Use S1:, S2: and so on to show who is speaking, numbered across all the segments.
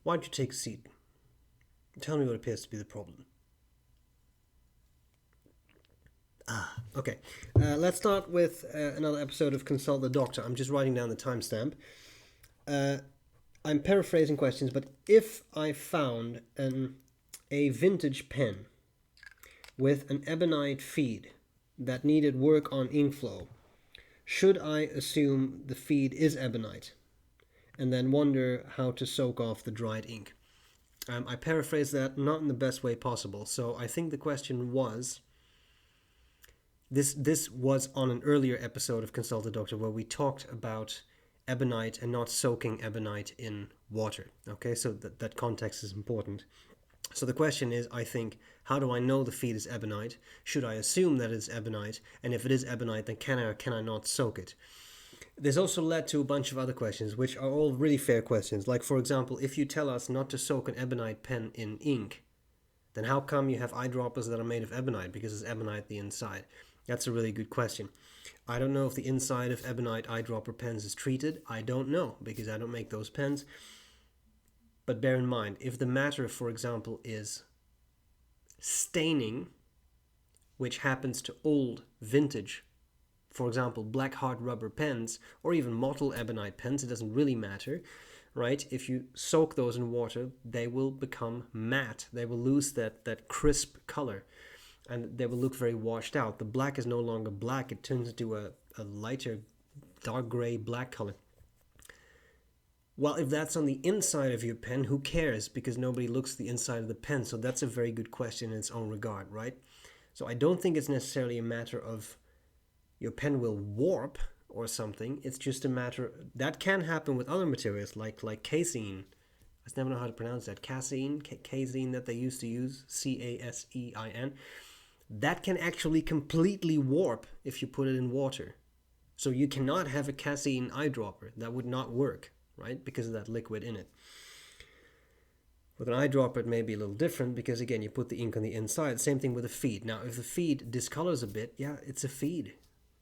S1: Why'd you take a seat? Tell me what appears to be the problem. Okay. Let's start with another episode of Consult the Doctor. I'm just writing down the timestamp. I'm paraphrasing questions, but if I found a vintage pen with an ebonite feed that needed work on ink flow, should I assume the feed is ebonite and then wonder how to soak off the dried ink? I paraphrase that not in the best way possible. So I think the question was, this was on an earlier episode of Consult the Doctor where we talked about ebonite and not soaking ebonite in water. Okay, so that context is important. So the question is, I think, how do I know the feed is ebonite? Should I assume that it's ebonite? And if it is ebonite, then can I or can I not soak it? This also led to a bunch of other questions, which are all really fair questions. Like, for example, if you tell us not to soak an ebonite pen in ink, then how come you have eyedroppers that are made of ebonite? Because it's ebonite the inside. That's a really good question. I don't know if the inside of ebonite eyedropper pens is treated. I don't know, because I don't make those pens. But bear in mind, if the matter, for example, is staining, which happens to old vintage, for example, black hard rubber pens, or even mottled ebonite pens, it doesn't really matter, right? If you soak those in water, they will become matte. They will lose that crisp color, and they will look very washed out. The black is no longer black. It turns into a lighter, dark gray black color. Well, if that's on the inside of your pen, who cares? Because nobody looks at the inside of the pen. So that's a very good question in its own regard, right? So I don't think it's necessarily a matter of your pen will warp or something. It's just a matter that can happen with other materials like casein. I never know how to pronounce that. Casein that they used to use, casein. That can actually completely warp if you put it in water. So you cannot have a casein eyedropper. That would not work, right? Because of that liquid in it. With an eyedropper, it may be a little different because, again, you put the ink on the inside. Same thing with a feed. Now, if the feed discolors a bit, yeah, it's a feed,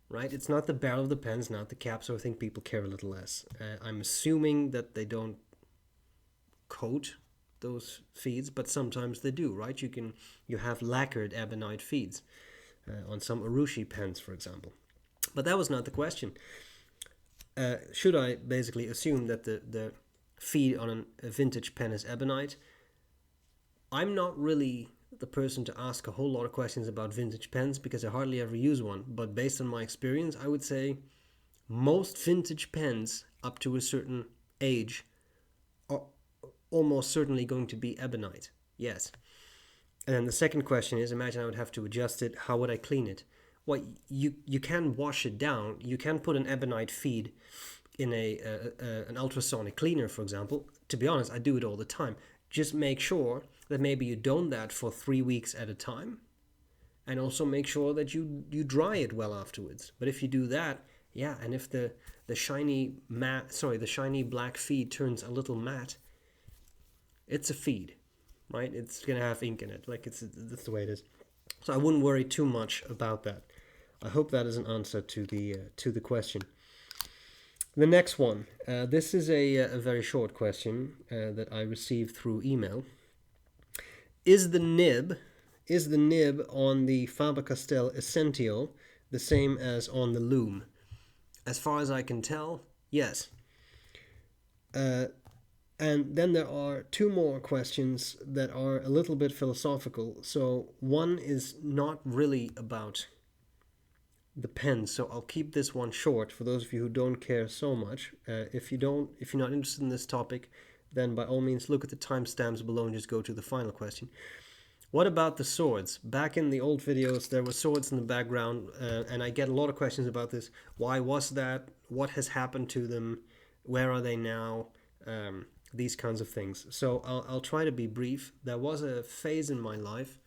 S1: right? It's not the barrel of the pens, not the cap, so I think people care a little less. I'm assuming that they don't coat those feeds, but sometimes they do, right? You have lacquered ebonite feeds on some Urushi pens, for example. But that was not the question. Should I basically assume that the feed on a vintage pen is ebonite? I'm not really the person to ask a whole lot of questions about vintage pens because I hardly ever use one. But based on my experience, I would say most vintage pens up to a certain age are almost certainly going to be ebonite. Yes. And then the second question is, imagine I would have to adjust it. How would I clean it? Well, you can wash it down. You can put an ebonite feed in an ultrasonic cleaner, for example. To be honest, I do it all the time. Just make sure that maybe you don't that for 3 weeks at a time, and also make sure that you dry it well afterwards. But if you do that, yeah, and if the shiny black feed turns a little matte, it's a feed, right? It's gonna have ink in it. That's the way it is. So I wouldn't worry too much about that. I hope that is an answer to the question. The next one. This is a very short question that I received through email. Is the nib on the Faber-Castell Essentio the same as on the Loom? As far as I can tell, yes. And then there are two more questions that are a little bit philosophical. So one is not really about the pen, so I'll keep this one short for those of you who don't care so much. If you're not interested in this topic, then by all means look at the timestamps below and just go to the final question. What about the swords? Back in the old videos, there were swords in the background, and I get a lot of questions about this. Why was that? What has happened to them? Where are they now? These kinds of things. So I'll try to be brief. There was a phase in my life,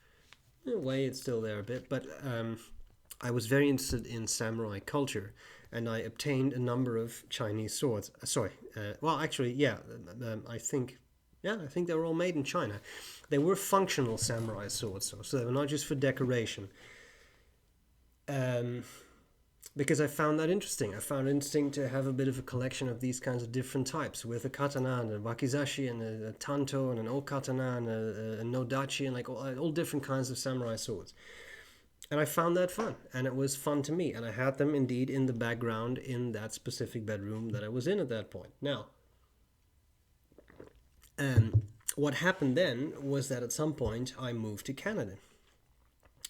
S1: in a way it's still there a bit, but I was very interested in samurai culture, and I obtained a number of Chinese swords. I think they were all made in China. They were functional samurai swords, so they were not just for decoration. The because I found that interesting. I found it interesting to have a bit of a collection of these kinds of different types, with a katana and a wakizashi and a tanto and an old katana and a nodachi and like all different kinds of samurai swords. And I found that fun, and it was fun to me. And I had them indeed in the background in that specific bedroom that I was in at that point. Now, what happened then was that at some point I moved to Canada.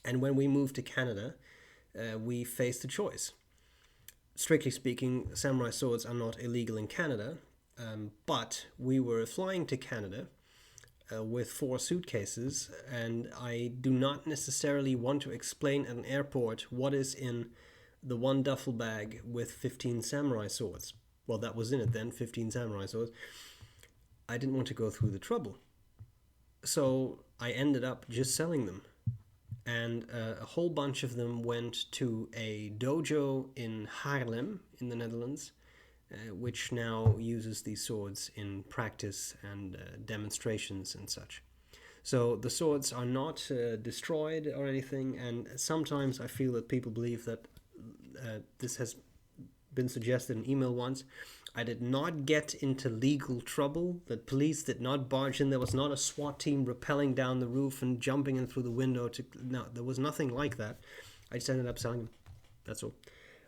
S1: And when we moved to Canada, we faced a choice. Strictly speaking, samurai swords are not illegal in Canada, but we were flying to Canada with 4 suitcases, and I do not necessarily want to explain at an airport what is in the one duffel bag with 15 samurai swords. Well, that was in it then, 15 samurai swords. I didn't want to go through the trouble. So I ended up just selling them. And a whole bunch of them went to a dojo in Haarlem in the Netherlands, which now uses these swords in practice and demonstrations and such. So the swords are not destroyed or anything, and sometimes I feel that people believe that this has been suggested in email once. I did not get into legal trouble. The police did not barge in. There was not a SWAT team rappelling down the roof and jumping in through the window. No, there was nothing like that. I just ended up selling them. That's all.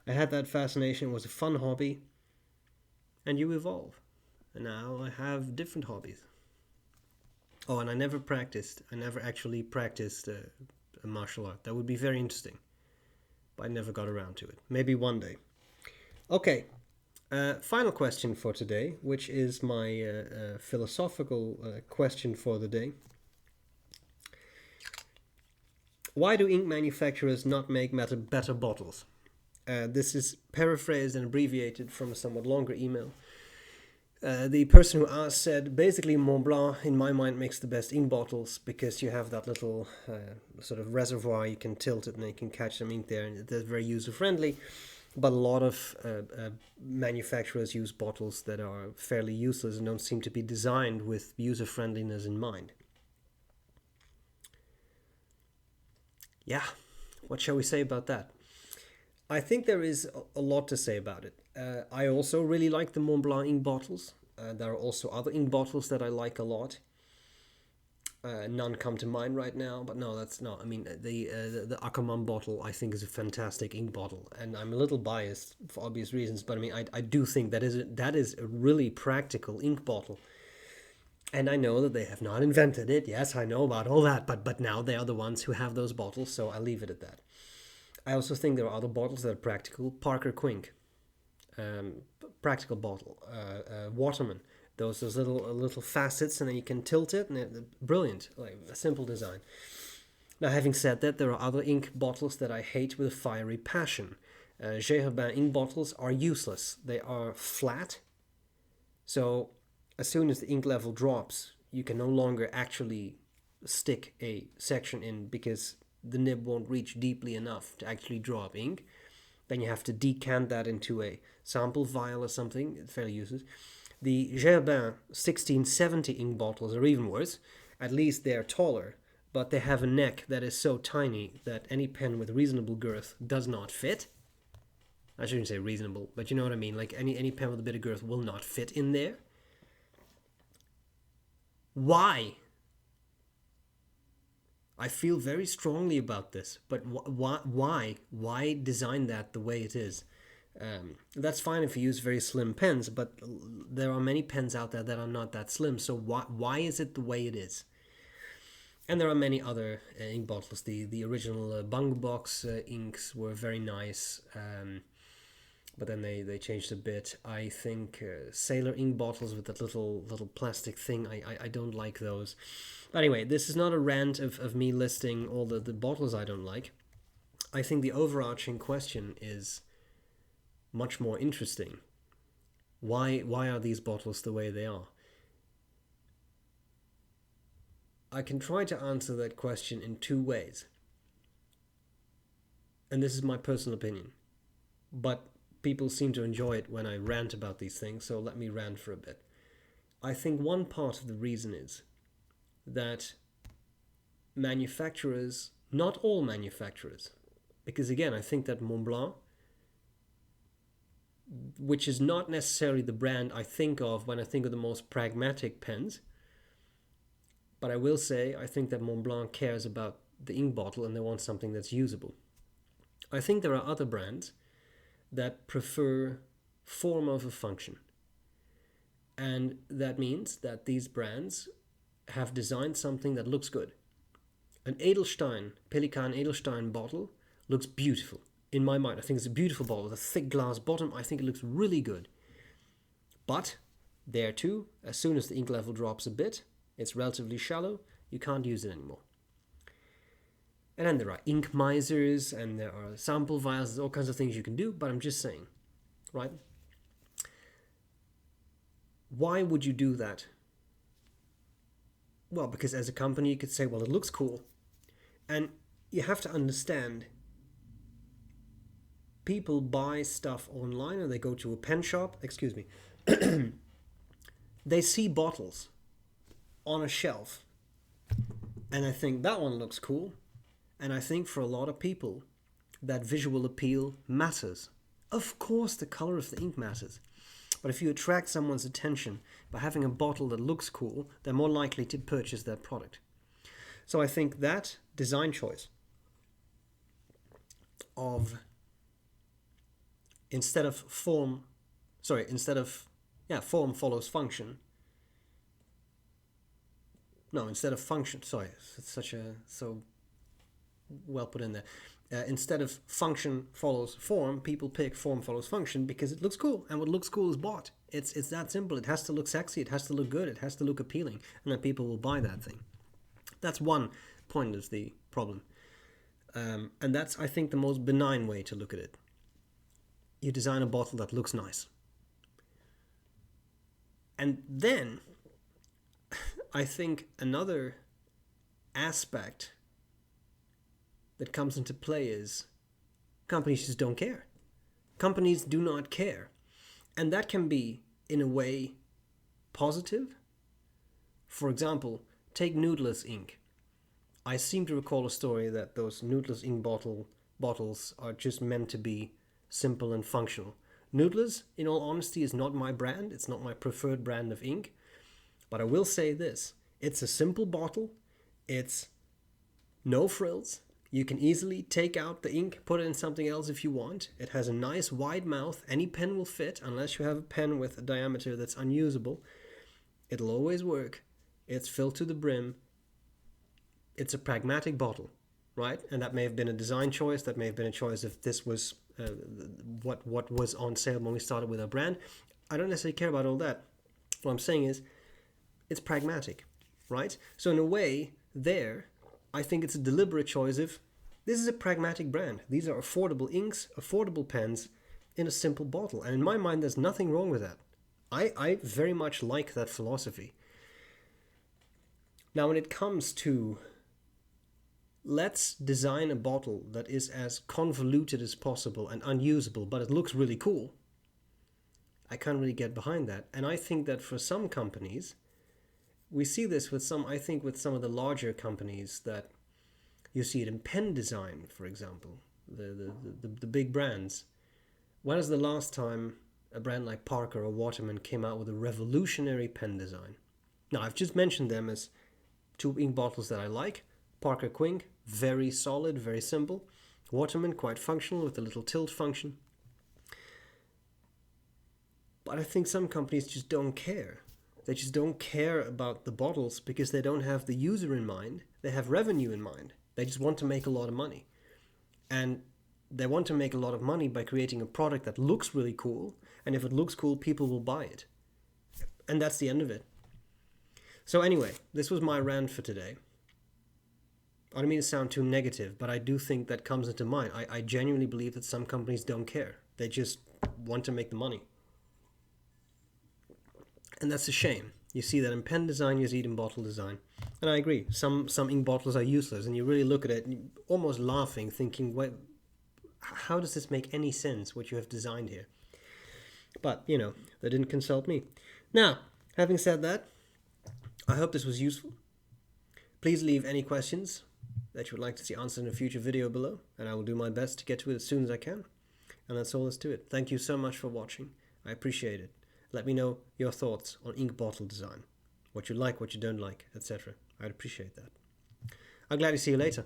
S1: I had that fascination. It was a fun hobby. And you evolve. And now I have different hobbies. Oh, and I never practiced. I never actually practiced a martial art. That would be very interesting. But I never got around to it. Maybe one day. Okay. Final question for today, which is my philosophical question for the day. Why do ink manufacturers not make better bottles? This is paraphrased and abbreviated from a somewhat longer email. The person who asked said, basically Montblanc, in my mind, makes the best ink bottles because you have that little sort of reservoir, you can tilt it and you can catch some ink there, and it's very user-friendly. But a lot of manufacturers use bottles that are fairly useless and don't seem to be designed with user-friendliness in mind. Yeah, what shall we say about that? I think there is a lot to say about it. I also really like the Montblanc ink bottles. There are also other ink bottles that I like a lot. None come to mind right now, but no, that's not. I mean, the Ackerman bottle I think is a fantastic ink bottle, and I'm a little biased for obvious reasons, but I mean, I do think that is a really practical ink bottle. And I know that they have not invented it. Yes, I know about all that, but now they are the ones who have those bottles, so I'll leave it at that. I also think there are other bottles that are practical. Parker Quink, practical bottle. Waterman. Those little facets, and then you can tilt it, and it's brilliant, like a simple design. Now, having said that, there are other ink bottles that I hate with a fiery passion. G.R.E ink bottles are useless. They are flat, so as soon as the ink level drops, you can no longer actually stick a section in because the nib won't reach deeply enough to actually drop ink. Then you have to decant that into a sample vial or something. It's fairly useless. The G.R.E 1670 ink bottles are even worse. At least they're taller, but they have a neck that is so tiny that any pen with reasonable girth does not fit. I shouldn't say reasonable, but you know what I mean. Like any pen with a bit of girth will not fit in there. Why? I feel very strongly about this, but why? Why design that the way it is? That's fine if you use very slim pens, but there are many pens out there that are not that slim, so why is it the way it is? And there are many other ink bottles. The original Bungo Box inks were very nice, but then they changed a bit. I think Sailor ink bottles with that little plastic thing, I don't like those. But anyway, this is not a rant of me listing all the bottles I don't like. I think the overarching question is much more interesting. Why are these bottles the way they are? I can try to answer that question in 2 ways. And this is my personal opinion. But people seem to enjoy it when I rant about these things, so let me rant for a bit. I think one part of the reason is that manufacturers, not all manufacturers, because again, I think that Montblanc which is not necessarily the brand I think of when I think of the most pragmatic pens. But I will say, I think that Montblanc cares about the ink bottle and they want something that's usable. I think there are other brands that prefer form over function. And that means that these brands have designed something that looks good. An Edelstein, Pelikan Edelstein bottle looks beautiful. In my mind, I think it's a beautiful bottle with a thick glass bottom. I think it looks really good. But there too, as soon as the ink level drops a bit, it's relatively shallow, you can't use it anymore. And then there are ink misers and there are sample vials, there's all kinds of things you can do, but I'm just saying, right? Why would you do that? Well, because as a company you could say, well, it looks cool. And you have to understand, people buy stuff online or they go to a pen shop, they see bottles on a shelf and I think that one looks cool. And I think for a lot of people that visual appeal matters. Of course the color of the ink matters. But if you attract someone's attention by having a bottle that looks cool, they're more likely to purchase that product. So I think that design choice of instead of form follows function. No, instead of function, it's so well put in there. Instead of function follows form, people pick form follows function because it looks cool, and what looks cool is bought. It's that simple. It has to look sexy, it has to look good, it has to look appealing, and then people will buy that thing. That's one point of the problem. And that's, I think, the most benign way to look at it. You design a bottle that looks nice. And then, I think another aspect that comes into play is companies just don't care. Companies do not care. And that can be, in a way, positive. For example, take Noodler's ink. I seem to recall a story that those Noodler's ink bottles are just meant to be simple and functional. Noodler's, in all honesty, is not my brand. It's not my preferred brand of ink. But I will say this. It's a simple bottle. It's no frills. You can easily take out the ink, put it in something else if you want. It has a nice wide mouth. Any pen will fit, unless you have a pen with a diameter that's unusable. It'll always work. It's filled to the brim. It's a pragmatic bottle, right? And that may have been a design choice. That may have been a choice if this was what was on sale when we started with our brand. I don't necessarily care about all that. What I'm saying is, it's pragmatic, right? So in a way, I think it's a deliberate choice of, this is a pragmatic brand. These are affordable inks, affordable pens in a simple bottle. And in my mind, there's nothing wrong with that. I very much like that philosophy. Now, when it comes to, let's design a bottle that is as convoluted as possible and unusable, but it looks really cool, I can't really get behind that. And I think that for some companies, we see this with some of the larger companies, that you see it in pen design, for example, the big brands. When is the last time a brand like Parker or Waterman came out with a revolutionary pen design? Now, I've just mentioned them as two ink bottles that I like. Parker Quink, very solid, very simple. Waterman, quite functional with a little tilt function. But I think some companies just don't care. They just don't care about the bottles because they don't have the user in mind. They have revenue in mind. They just want to make a lot of money. And they want to make a lot of money by creating a product that looks really cool. And if it looks cool, people will buy it. And that's the end of it. So anyway, this was my rant for today. I don't mean to sound too negative, but I do think that comes into mind. I genuinely believe that some companies don't care. They just want to make the money. And that's a shame. You see that in pen design, you see it in bottle design. And I agree, some ink bottles are useless, and you really look at it and you're almost laughing, thinking, wait, how does this make any sense, what you have designed here? But, they didn't consult me. Now, having said that, I hope this was useful. Please leave any questions that you would like to see answered in a future video below, and I will do my best to get to it as soon as I can. And that's all there's to it. Thank you so much for watching. I appreciate it. Let me know your thoughts on ink bottle design. What you like, what you don't like, etc. I'd appreciate that. I'm glad to see you later.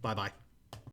S1: Bye-bye.